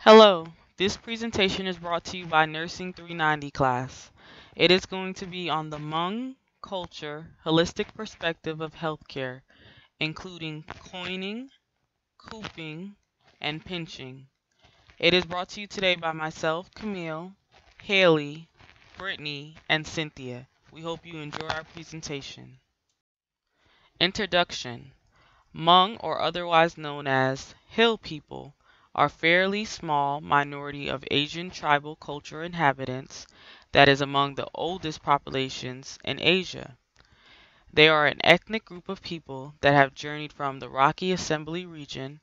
Hello, this presentation is brought to you by Nursing 390 class. It is going to be on the Hmong culture, holistic perspective of healthcare, including coining, cooping, and pinching. It is brought to you today by myself, Camille, Haley, Brittany, and Cynthia. We hope you enjoy our presentation. Introduction. Hmong, or otherwise known as Hill people, are a fairly small minority of Asian tribal culture inhabitants that is among the oldest populations in Asia. They are an ethnic group of people that have journeyed from the Rocky Assembly region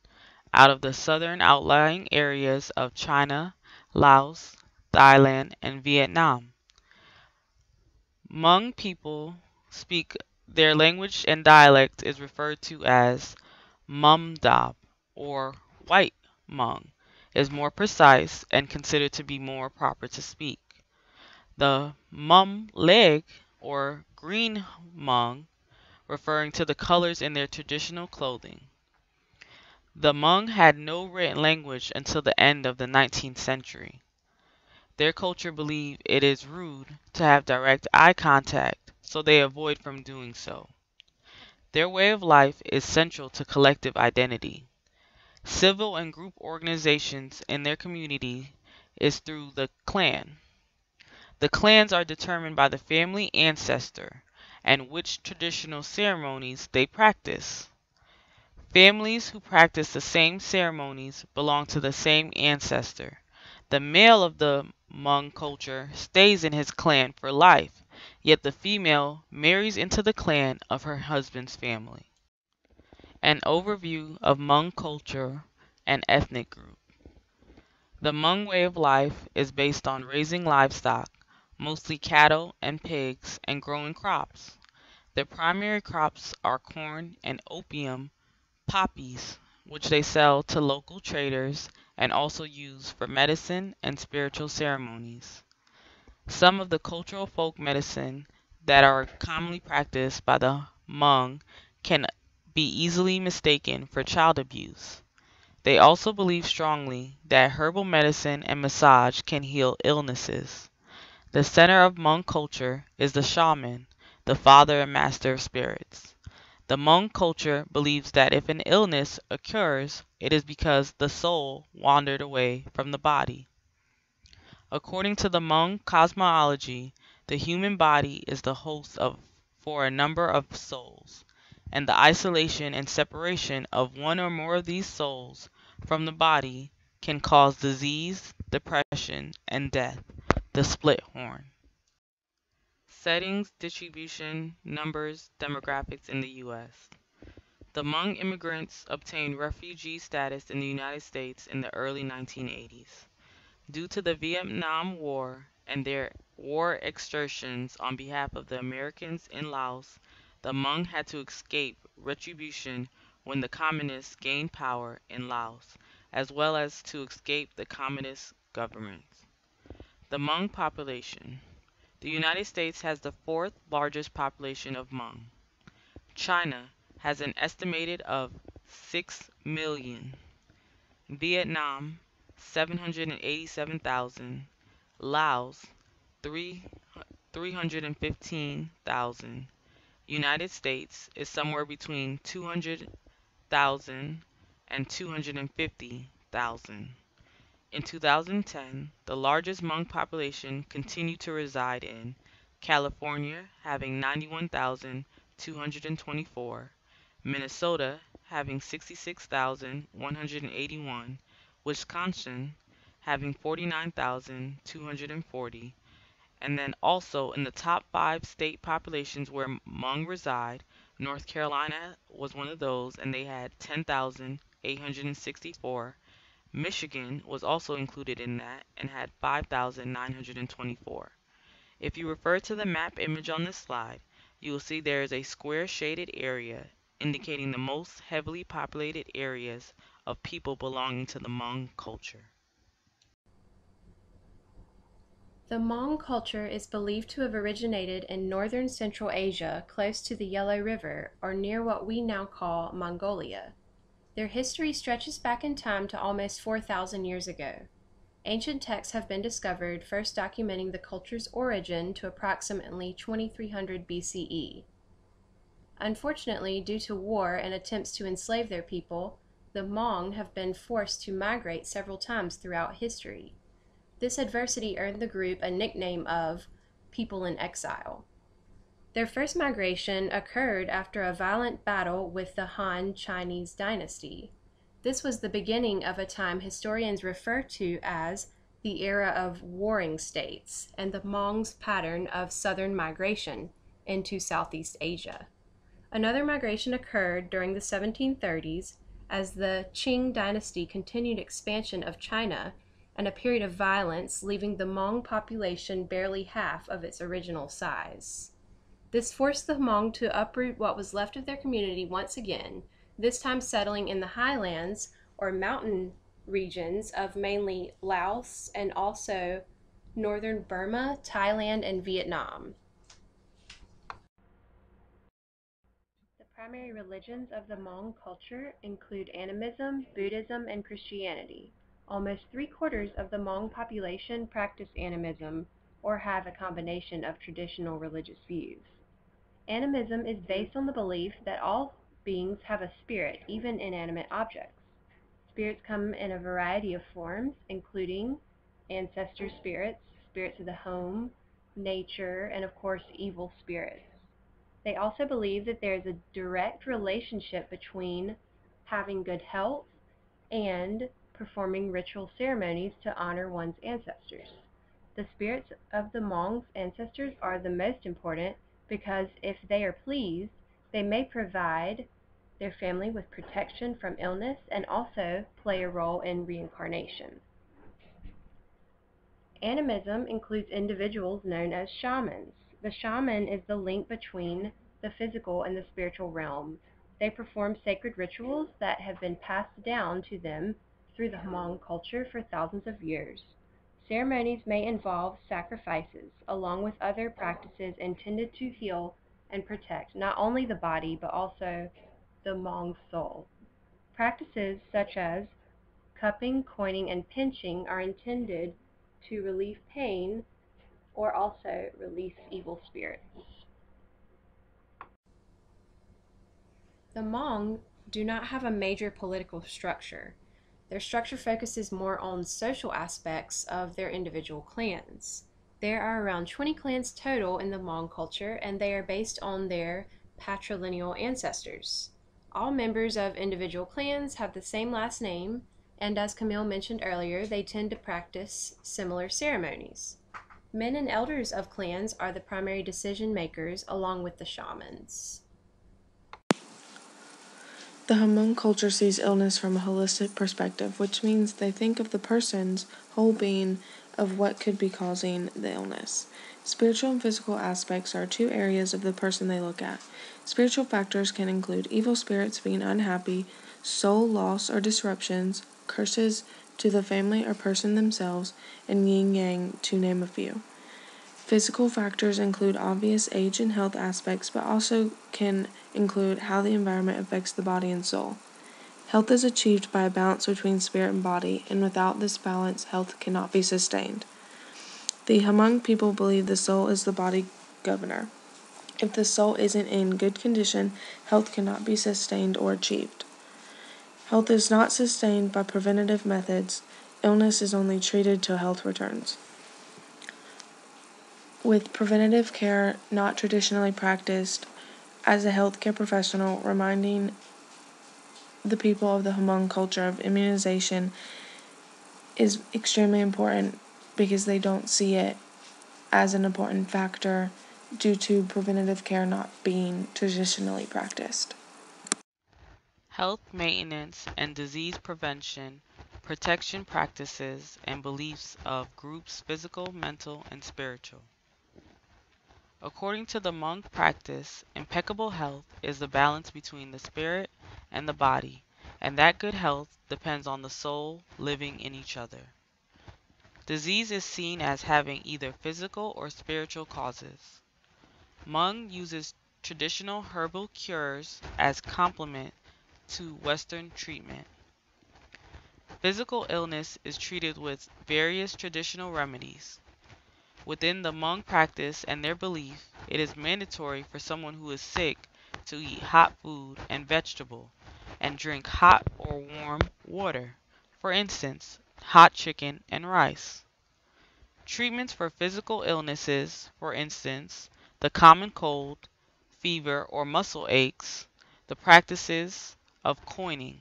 out of the southern outlying areas of China, Laos, Thailand, and Vietnam. Hmong people speak their language and dialect is referred to as Mumdab, or White Hmong, is more precise and considered to be more proper to speak. The Mum Leg, or Green Hmong, referring to the colors in their traditional clothing. The Hmong had no written language until the end of the 19th century. Their culture believe it is rude to have direct eye contact, so they avoid from doing so. Their way of life is central to collective identity. Civil and group organizations in their community is through the clan. The clans are determined by the family ancestor and which traditional ceremonies they practice. Families who practice the same ceremonies belong to the same ancestor. The male of the Hmong culture stays in his clan for life, yet the female marries into the clan of her husband's family. An overview of Hmong culture and ethnic group. The Hmong way of life is based on raising livestock, mostly cattle and pigs, and growing crops. Their primary crops are corn and opium poppies, which they sell to local traders and also use for medicine and spiritual ceremonies. Some of the cultural folk medicine that are commonly practiced by the Hmong can be easily mistaken for child abuse. They also believe strongly that herbal medicine and massage can heal illnesses. The center of Hmong culture is the shaman, the father and master of spirits. The Hmong culture believes that if an illness occurs, it is because the soul wandered away from the body. According to the Hmong cosmology, the human body is the host for a number of souls, and the isolation and separation of one or more of these souls from the body can cause disease, depression, and death, the split horn. Settings, distribution, numbers, demographics in the U.S. The Hmong immigrants obtained refugee status in the United States in the early 1980s. Due to the Vietnam War and their war exertions on behalf of the Americans in Laos, the Hmong had to escape retribution when the Communists gained power in Laos, as well as to escape the Communist government. The Hmong population. The United States has the fourth largest population of Hmong. China has an estimated of 6 million. Vietnam 787,000. Laos 315,000. United States is somewhere between 200,000 and 250,000. In 2010, the largest Hmong population continued to reside in California, having 91,224, Minnesota, having 66,181, Wisconsin, having 49,240, and then also in the top 5 state populations where Hmong reside, North Carolina was one of those, and they had 10,864. Michigan was also included in that and had 5,924. If you refer to the map image on this slide, you will see there is a square shaded area indicating the most heavily populated areas of people belonging to the Hmong culture. The Hmong culture is believed to have originated in northern Central Asia close to the Yellow River or near what we now call Mongolia. Their history stretches back in time to almost 4,000 years ago. Ancient texts have been discovered, first documenting the culture's origin to approximately 2300 BCE. Unfortunately, due to war and attempts to enslave their people, the Hmong have been forced to migrate several times throughout history. This adversity earned the group a nickname of people in exile. Their first migration occurred after a violent battle with the Han Chinese dynasty. This was the beginning of a time historians refer to as the era of warring states and the Hmong's pattern of southern migration into Southeast Asia. Another migration occurred during the 1730s as the Qing dynasty continued expansion of China and a period of violence, leaving the Hmong population barely half of its original size. This forced the Hmong to uproot what was left of their community once again, this time settling in the highlands or mountain regions of mainly Laos and also northern Burma, Thailand, and Vietnam. The primary religions of the Hmong culture include animism, Buddhism, and Christianity. Almost three-quarters of the Hmong population practice animism or have a combination of traditional religious views. Animism is based on the belief that all beings have a spirit, even inanimate objects. Spirits come in a variety of forms, including ancestor spirits, spirits of the home, nature, and of course, evil spirits. They also believe that there is a direct relationship between having good health and performing ritual ceremonies to honor one's ancestors. The spirits of the Hmong's ancestors are the most important because if they are pleased, they may provide their family with protection from illness and also play a role in reincarnation. Animism includes individuals known as shamans. The shaman is the link between the physical and the spiritual realm. They perform sacred rituals that have been passed down to them through the Hmong culture for thousands of years. Ceremonies may involve sacrifices, along with other practices intended to heal and protect not only the body but also the Hmong soul. Practices such as cupping, coining, and pinching are intended to relieve pain or also release evil spirits. The Hmong do not have a major political structure. Their structure focuses more on social aspects of their individual clans. There are around 20 clans total in the Hmong culture, and they are based on their patrilineal ancestors. All members of individual clans have the same last name, and as Camille mentioned earlier, they tend to practice similar ceremonies. Men and elders of clans are the primary decision makers, along with the shamans. The Hmong culture sees illness from a holistic perspective, which means they think of the person's whole being of what could be causing the illness. Spiritual and physical aspects are two areas of the person they look at. Spiritual factors can include evil spirits being unhappy, soul loss or disruptions, curses to the family or person themselves, and yin-yang, to name a few. Physical factors include obvious age and health aspects, but also can include how the environment affects the body and soul. Health is achieved by a balance between spirit and body, and without this balance, health cannot be sustained. The Hmong people believe the soul is the body governor. If the soul isn't in good condition, health cannot be sustained or achieved. Health is not sustained by preventative methods. Illness is only treated till health returns. With preventative care not traditionally practiced, as a healthcare professional, reminding the people of the Hmong culture of immunization is extremely important because they don't see it as an important factor due to preventative care not being traditionally practiced. Health maintenance and disease prevention, protection practices, and beliefs of groups physical, mental, and spiritual. According to the Hmong practice, impeccable health is the balance between the spirit and the body, and that good health depends on the soul living in each other. Disease is seen as having either physical or spiritual causes. Hmong uses traditional herbal cures as complement to Western treatment. Physical illness is treated with various traditional remedies. Within the Hmong practice and their belief, it is mandatory for someone who is sick to eat hot food and vegetable and drink hot or warm water. For instance, hot chicken and rice. Treatments for physical illnesses, for instance, the common cold, fever, or muscle aches, the practices of coining,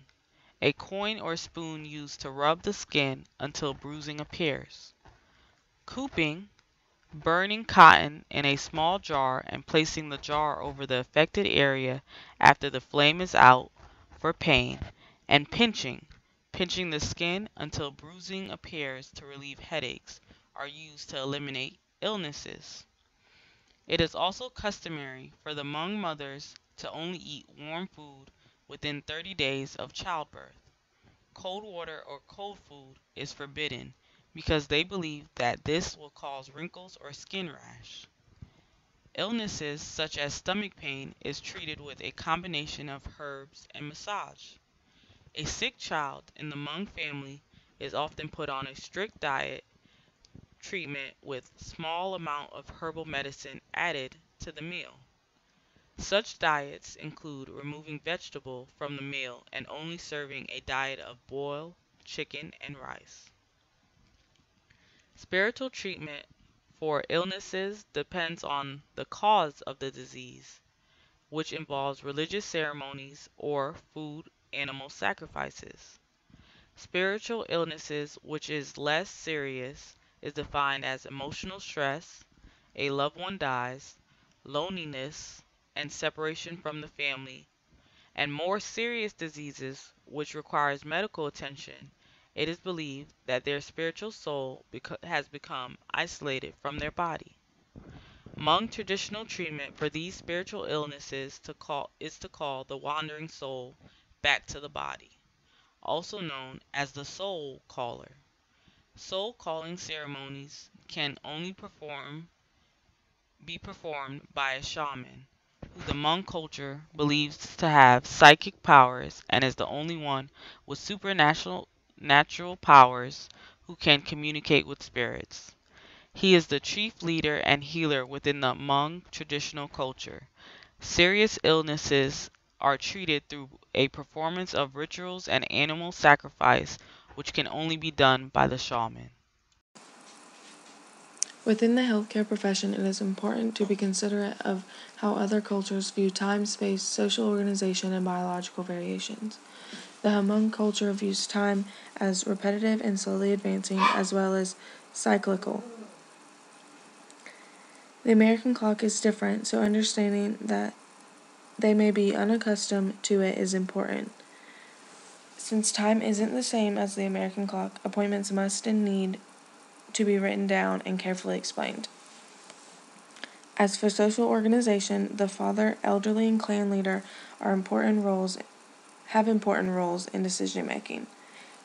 a coin or spoon used to rub the skin until bruising appears. Cooping, burning cotton in a small jar and placing the jar over the affected area after the flame is out for pain, and pinching the skin until bruising appears to relieve headaches, are used to eliminate illnesses. It is also customary for the Hmong mothers to only eat warm food within 30 days of childbirth. Cold water or cold food is forbidden because they believe that this will cause wrinkles or skin rash. Illnesses such as stomach pain is treated with a combination of herbs and massage. A sick child in the Hmong family is often put on a strict diet treatment with small amount of herbal medicine added to the meal. Such diets include removing vegetable from the meal and only serving a diet of boiled chicken and rice. Spiritual treatment for illnesses depends on the cause of the disease, which involves religious ceremonies or food animal sacrifices. Spiritual illnesses, which is less serious, is defined as emotional stress, a loved one dies, loneliness, and separation from the family, and more serious diseases which requires medical attention. It is believed that their spiritual soul has become isolated from their body. Hmong traditional treatment for these spiritual illnesses is to call the wandering soul back to the body, also known as the soul caller. Soul calling ceremonies can only be performed by a shaman, who the Hmong culture believes to have psychic powers and is the only one with supernatural natural powers who can communicate with spirits. He is the chief leader and healer within the Hmong traditional culture. Serious illnesses are treated through a performance of rituals and animal sacrifice, which can only be done by the shaman. Within the healthcare profession, it is important to be considerate of how other cultures view time, space, social organization, and biological variations. The Hmong culture views time as repetitive and slowly advancing, as well as cyclical. The American clock is different, so understanding that they may be unaccustomed to it is important. Since time isn't the same as the American clock, appointments must and need to be written down and carefully explained. As for social organization, the father, elderly, and clan leader have important roles in decision making.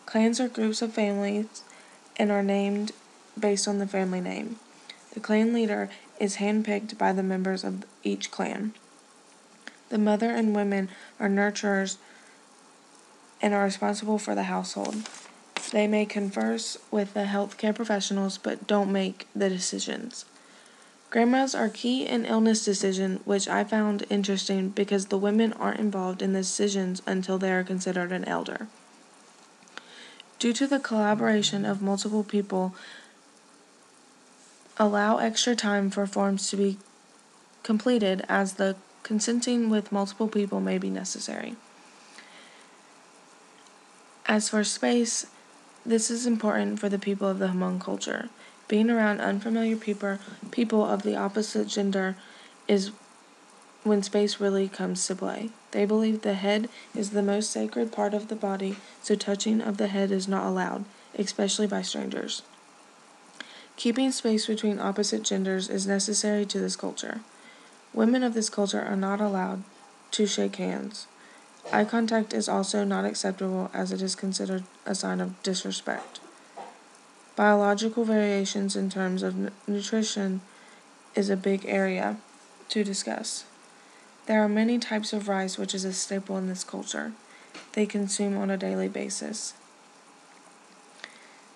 Clans are groups of families and are named based on the family name. The clan leader is handpicked by the members of each clan. The mother and women are nurturers and are responsible for the household. They may converse with the healthcare professionals but don't make the decisions. Grandmas are key in illness decision, which I found interesting because the women aren't involved in the decisions until they are considered an elder. Due to the collaboration of multiple people, allow extra time for forms to be completed as the consenting with multiple people may be necessary. As for space, this is important for the people of the Hmong culture. Being around unfamiliar people of the opposite gender is when space really comes to play. They believe the head is the most sacred part of the body, so touching of the head is not allowed, especially by strangers. Keeping space between opposite genders is necessary to this culture. Women of this culture are not allowed to shake hands. Eye contact is also not acceptable as it is considered a sign of disrespect. Biological variations in terms of nutrition is a big area to discuss. There are many types of rice, which is a staple in this culture. they consume on a daily basis.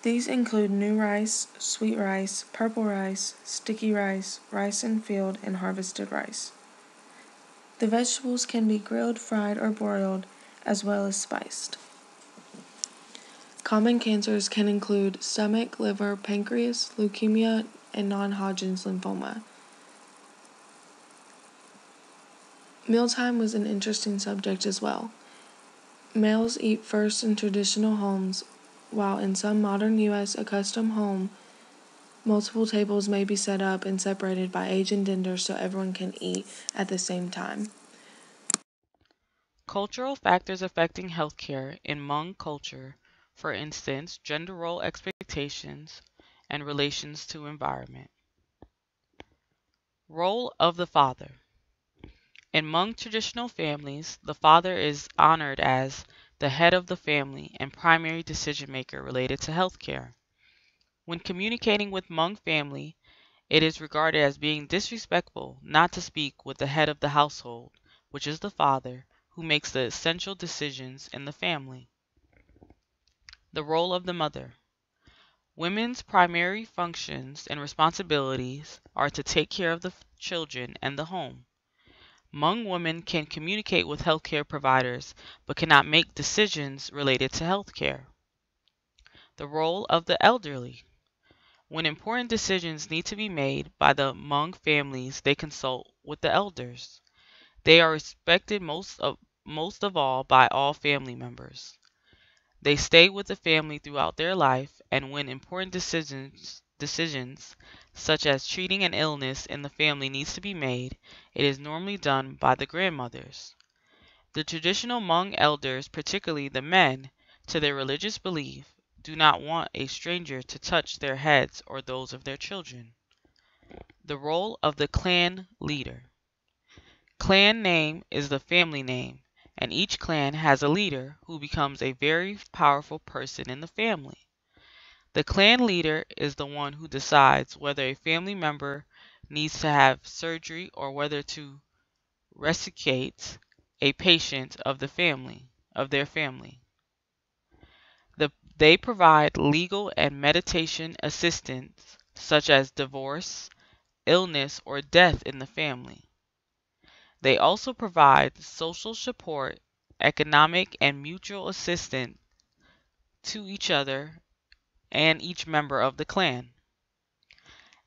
These include new rice, sweet rice, purple rice, sticky rice, rice in field, and harvested rice. The vegetables can be grilled, fried, or broiled, as well as spiced. Common cancers can include stomach, liver, pancreas, leukemia, and non-Hodgkin's lymphoma. Mealtime was an interesting subject as well. Males eat first in traditional homes, while in some modern U.S. a custom home, multiple tables may be set up and separated by age and gender so everyone can eat at the same time. Cultural factors affecting healthcare in Hmong culture, for instance, gender role expectations and relations to environment. Role of the father. In Hmong traditional families, the father is honored as the head of the family and primary decision maker related to healthcare. When communicating with Hmong family, it is regarded as being disrespectful not to speak with the head of the household, which is the father, who makes the essential decisions in the family. The role of the mother. Women's primary functions and responsibilities are to take care of the children and the home. Hmong women can communicate with healthcare providers but cannot make decisions related to healthcare. The role of the elderly. When important decisions need to be made by the Hmong families, they consult with the elders. They are respected most of all by all family members. They stay with the family throughout their life, and when important decisions such as treating an illness in the family needs to be made, it is normally done by the grandmothers. The traditional Hmong elders, particularly the men, to their religious belief, do not want a stranger to touch their heads or those of their children. The role of the clan leader. Clan name is the family name, and each clan has a leader who becomes a very powerful person in the family. The clan leader is the one who decides whether a family member needs to have surgery or whether to resuscitate a patient of their family. They provide legal and meditation assistance such as divorce, illness, or death in the family. They also provide social support, economic and mutual assistance to each other and each member of the clan.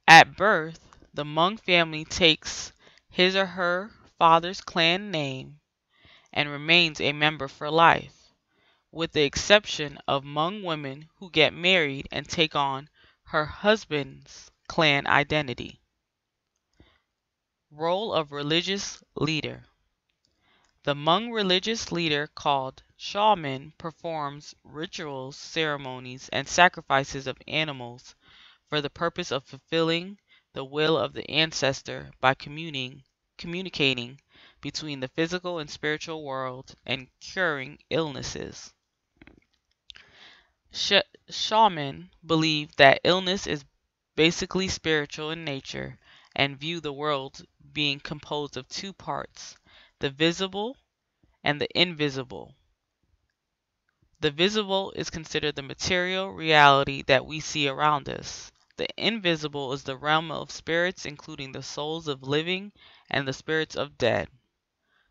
At birth, the Hmong family takes his or her father's clan name and remains a member for life, with the exception of Hmong women who get married and take on her husband's clan identity. Role of religious leader. The Hmong religious leader called shaman performs rituals, ceremonies, and sacrifices of animals for the purpose of fulfilling the will of the ancestor by communicating between the physical and spiritual world and curing illnesses. Shamans believe that illness is basically spiritual in nature and view the world being composed of two parts, the visible and the invisible. The visible is considered the material reality that we see around us. The invisible is the realm of spirits, including the souls of living and the spirits of dead.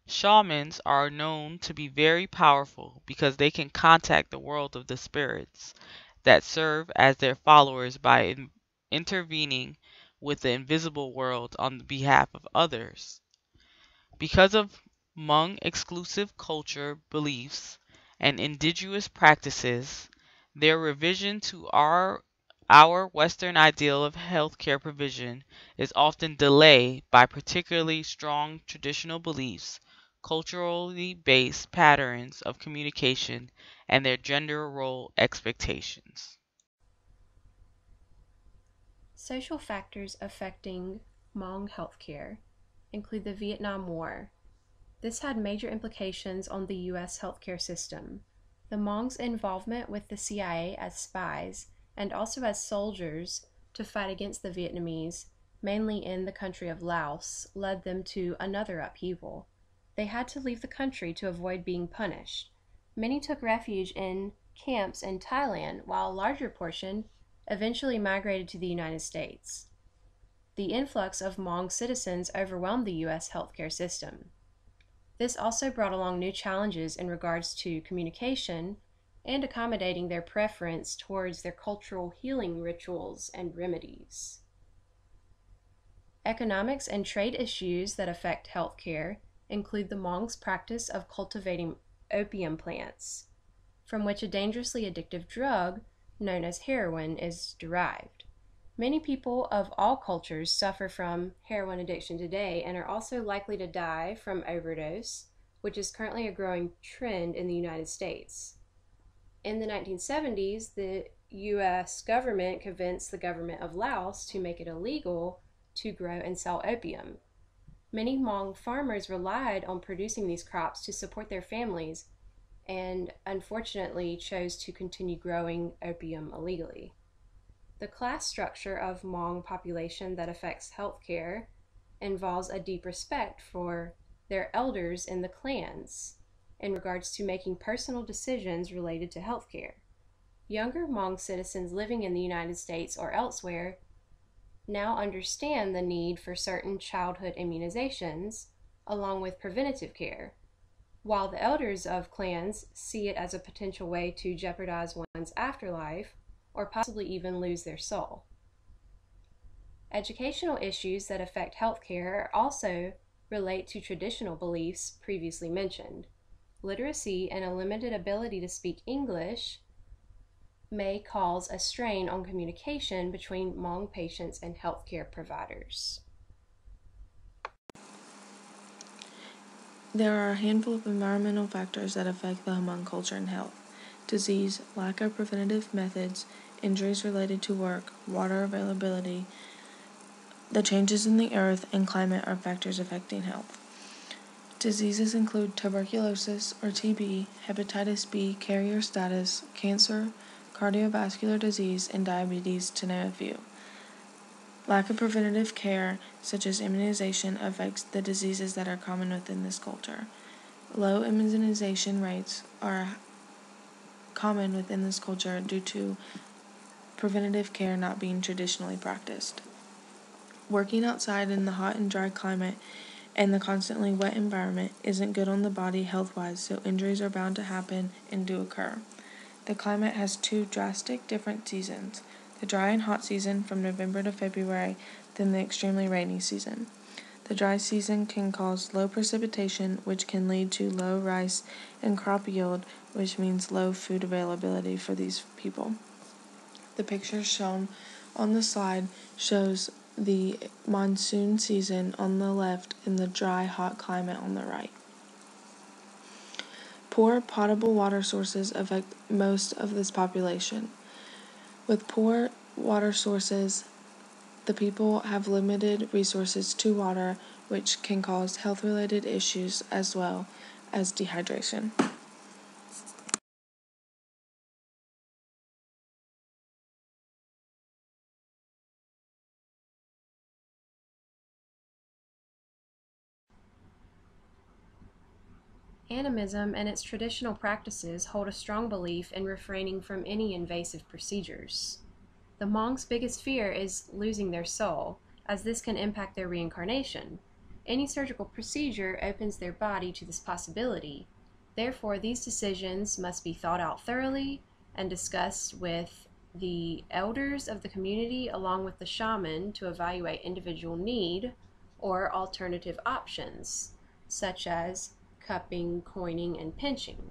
Shamans are known to be very powerful because they can contact the world of the spirits that serve as their followers by intervening with the invisible world on behalf of others. Because of Hmong exclusive culture beliefs and indigenous practices, their revision to our Western ideal of healthcare provision is often delayed by particularly strong traditional beliefs, culturally based patterns of communication, and their gender role expectations. Social factors affecting Hmong healthcare include the Vietnam War. This had major implications on the U.S. healthcare system. The Hmong's involvement with the CIA as spies and also as soldiers to fight against the Vietnamese, mainly in the country of Laos, led them to another upheaval. They had to leave the country to avoid being punished. Many took refuge in camps in Thailand, while a larger portion eventually migrated to the United States. The influx of Hmong citizens overwhelmed the U.S. healthcare system. This also brought along new challenges in regards to communication and accommodating their preference towards their cultural healing rituals and remedies. Economics and trade issues that affect healthcare include the Hmong's practice of cultivating opium plants, from which a dangerously addictive drug known as heroin is derived. Many people of all cultures suffer from heroin addiction today and are also likely to die from overdose, which is currently a growing trend in the United States. In the 1970s, the U.S. government convinced the government of Laos to make it illegal to grow and sell opium. Many Hmong farmers relied on producing these crops to support their families and unfortunately chose to continue growing opium illegally. The class structure of Hmong population that affects healthcare involves a deep respect for their elders in the clans in regards to making personal decisions related to healthcare. Younger Hmong citizens living in the United States or elsewhere now understand the need for certain childhood immunizations along with preventative care, while the elders of clans see it as a potential way to jeopardize one's afterlife or possibly even lose their soul. Educational issues that affect healthcare also relate to traditional beliefs previously mentioned. Literacy and a limited ability to speak English may cause a strain on communication between Hmong patients and healthcare providers. There are a handful of environmental factors that affect the Hmong culture and health. Disease, lack of preventative methods, injuries related to work, water availability, the changes in the earth, and climate are factors affecting health. Diseases include tuberculosis or TB, hepatitis B carrier status, cancer, cardiovascular disease, and diabetes, to name a few. Lack of preventative care, such as immunization, affects the diseases that are common within this culture. Low immunization rates are common within this culture due to preventative care not being traditionally practiced. Working outside in the hot and dry climate and the constantly wet environment isn't good on the body health-wise, so injuries are bound to happen and do occur. The climate has two drastic different seasons: the dry and hot season from November to February, then the extremely rainy season. The dry season can cause low precipitation, which can lead to low rice and crop yield, which means low food availability for these people. The picture shown on the slide shows the monsoon season on the left and the dry, hot climate on the right. Poor potable water sources affect most of this population. With poor water sources, the people have limited resources to water, which can cause health-related issues as well as dehydration. Animism and its traditional practices hold a strong belief in refraining from any invasive procedures. The Hmong's biggest fear is losing their soul, as this can impact their reincarnation. Any surgical procedure opens their body to this possibility. Therefore, these decisions must be thought out thoroughly and discussed with the elders of the community along with the shaman to evaluate individual need or alternative options, such as cupping, coining, and pinching.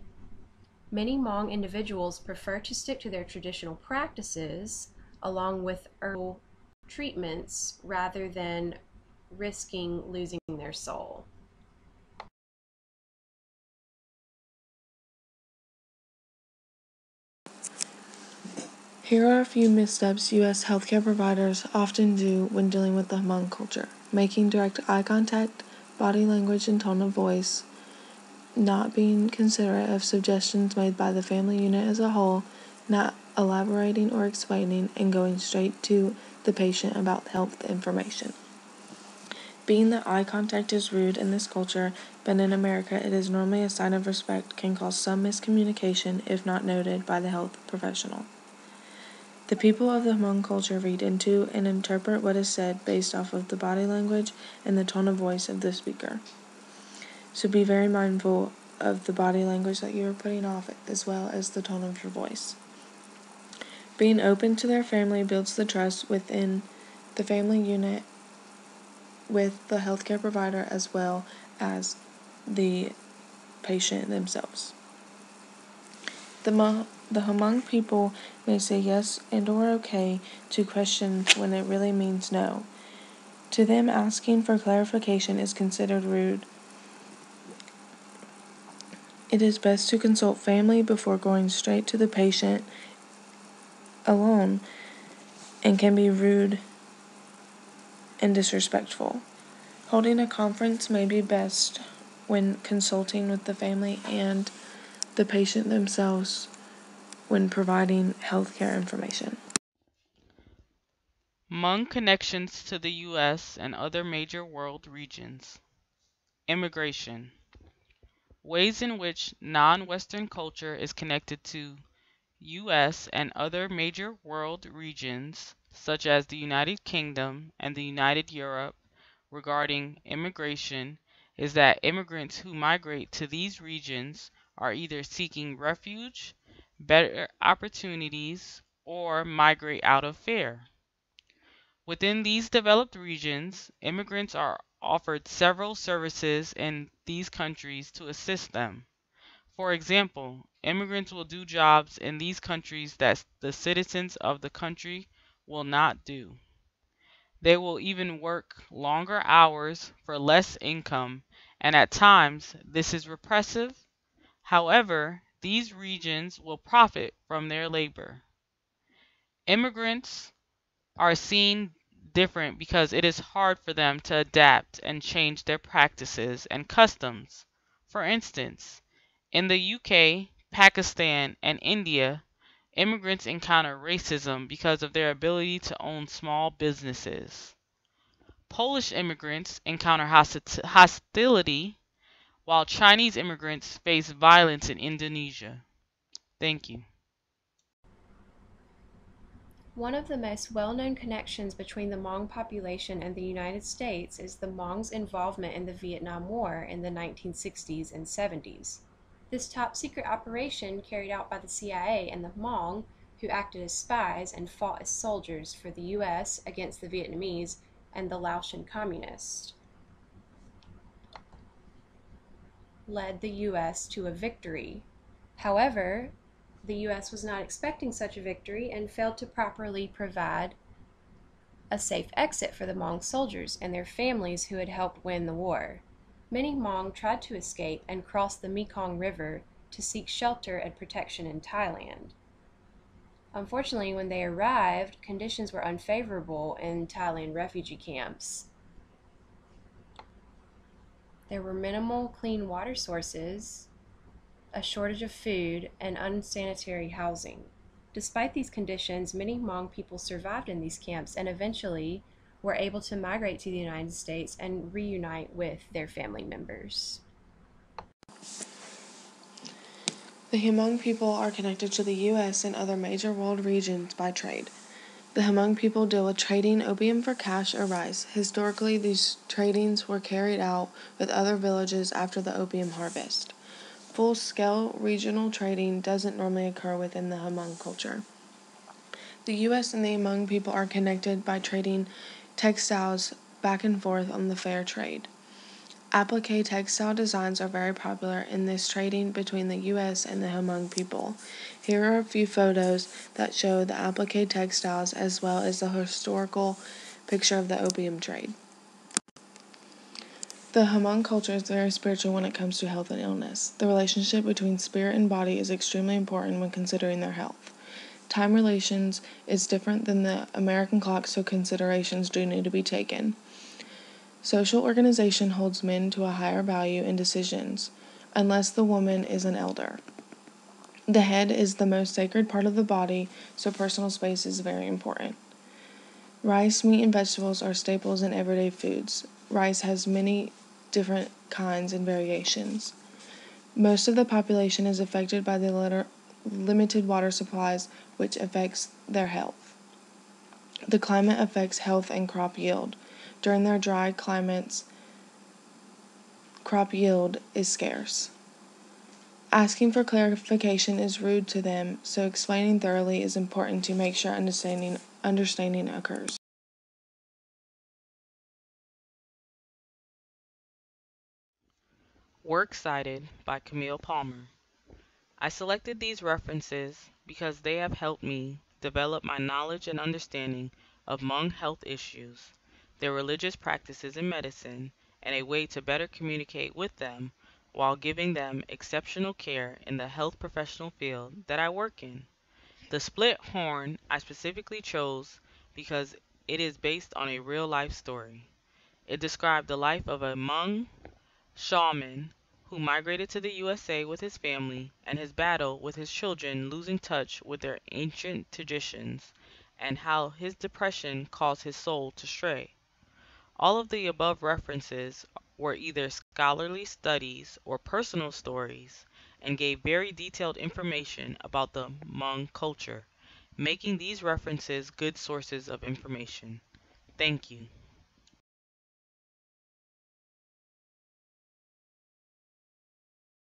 Many Hmong individuals prefer to stick to their traditional practices along with herbal treatments rather than risking losing their soul. Here are a few missteps U.S. healthcare providers often do when dealing with the Hmong culture: making direct eye contact, body language and tone of voice, not being considerate of suggestions made by the family unit as a whole, not elaborating or explaining, and going straight to the patient about health information. Being that eye contact is rude in this culture, but in America it is normally a sign of respect, can cause some miscommunication if not noted by the health professional. The people of the Hmong culture read into and interpret what is said based off of the body language and the tone of voice of the speaker. So be very mindful of the body language that you are putting off as well as the tone of your voice. Being open to their family builds the trust within the family unit with the healthcare provider as well as the patient themselves. The Hmong people may say yes and or okay to questions when it really means no. To them, asking for clarification is considered rude. It is best to consult family before going straight to the patient alone and can be rude and disrespectful. Holding a conference may be best when consulting with the family and the patient themselves when providing healthcare information. Hmong connections to the U.S. and other major world regions. Immigration. Ways in which non-Western culture is connected to U.S. and other major world regions, such as the United Kingdom and the United Europe, regarding immigration is that immigrants who migrate to these regions are either seeking refuge, better opportunities, or migrate out of fear. Within these developed regions, immigrants are offered several services in these countries to assist them. For example, immigrants will do jobs in these countries that the citizens of the country will not do. They will even work longer hours for less income, and at times this is repressive. However, these regions will profit from their labor. Immigrants are seen different because it is hard for them to adapt and change their practices and customs. For instance, in the UK, Pakistan, and India, immigrants encounter racism because of their ability to own small businesses. Polish immigrants encounter hostility, while Chinese immigrants face violence in Indonesia. Thank you. One of the most well-known connections between the Hmong population and the United States is the Hmongs' involvement in the Vietnam War in the 1960s and 70s. This top-secret operation carried out by the CIA and the Hmong, who acted as spies and fought as soldiers for the U.S. against the Vietnamese and the Laotian communists, led the U.S. to a victory. However, the U.S. was not expecting such a victory and failed to properly provide a safe exit for the Hmong soldiers and their families who had helped win the war. Many Hmong tried to escape and cross the Mekong River to seek shelter and protection in Thailand. Unfortunately, when they arrived, conditions were unfavorable in Thailand refugee camps. There were minimal clean water sources, a shortage of food, and unsanitary housing. Despite these conditions, many Hmong people survived in these camps and eventually were able to migrate to the United States and reunite with their family members. The Hmong people are connected to the U.S. and other major world regions by trade. The Hmong people deal with trading opium for cash or rice. Historically, these tradings were carried out with other villages after the opium harvest. Full-scale regional trading doesn't normally occur within the Hmong culture. The U.S. and the Hmong people are connected by trading textiles back and forth on the fair trade. Applique textile designs are very popular in this trading between the U.S. and the Hmong people. Here are a few photos that show the applique textiles as well as the historical picture of the opium trade. The Hmong culture is very spiritual when it comes to health and illness. The relationship between spirit and body is extremely important when considering their health. Time relations is different than the American clock, so considerations do need to be taken. Social organization holds men to a higher value in decisions, unless the woman is an elder. The head is the most sacred part of the body, so personal space is very important. Rice, meat, and vegetables are staples in everyday foods. Rice has many different kinds and variations. Most of the population is affected by the limited water supplies, which affects their health. The climate affects health and crop yield. During their dry climates, crop yield is scarce. Asking for clarification is rude to them, so explaining thoroughly is important to make sure understanding occurs. Works cited by Camille Palmer. I selected these references because they have helped me develop my knowledge and understanding of Hmong health issues, their religious practices in medicine, and a way to better communicate with them while giving them exceptional care in the health professional field that I work in. The split horn I specifically chose because it is based on a real life story. It described the life of a Hmong shaman who migrated to the USA with his family and his battle with his children losing touch with their ancient traditions and how his depression caused his soul to stray. All of the above references were either scholarly studies or personal stories and gave very detailed information about the Hmong culture, making these references good sources of information. Thank you.